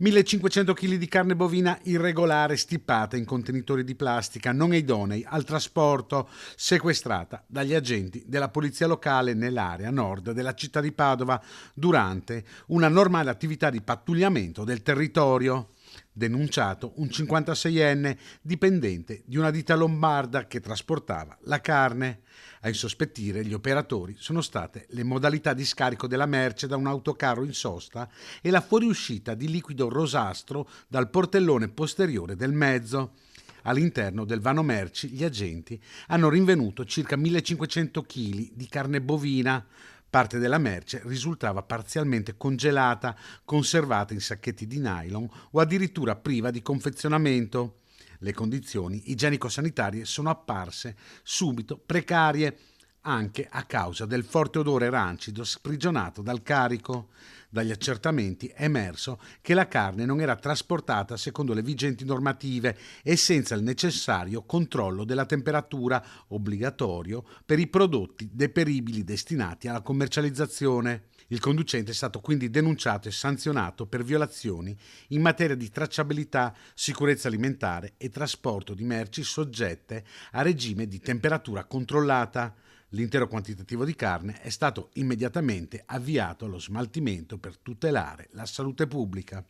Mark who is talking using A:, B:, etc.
A: 1.500 kg di carne bovina irregolare stipata in contenitori di plastica non idonei al trasporto, sequestrata dagli agenti della polizia locale nell'area nord della città di Padova durante una normale attività di pattugliamento del territorio. Denunciato un 56enne dipendente di una ditta lombarda che trasportava la carne. A insospettire gli operatori sono state le modalità di scarico della merce da un autocarro in sosta e la fuoriuscita di liquido rosastro dal portellone posteriore del mezzo. All'interno del vano merci gli agenti hanno rinvenuto circa 1.500 kg di carne bovina. Parte della merce risultava parzialmente congelata, conservata in sacchetti di nylon o addirittura priva di confezionamento. Le condizioni igienico-sanitarie sono apparse subito precarie, anche a causa del forte odore rancido sprigionato dal carico. Dagli accertamenti è emerso che la carne non era trasportata secondo le vigenti normative e senza il necessario controllo della temperatura obbligatorio per i prodotti deperibili destinati alla commercializzazione. Il conducente è stato quindi denunciato e sanzionato per violazioni in materia di tracciabilità, sicurezza alimentare e trasporto di merci soggette a regime di temperatura controllata. L'intero quantitativo di carne è stato immediatamente avviato allo smaltimento per tutelare la salute pubblica.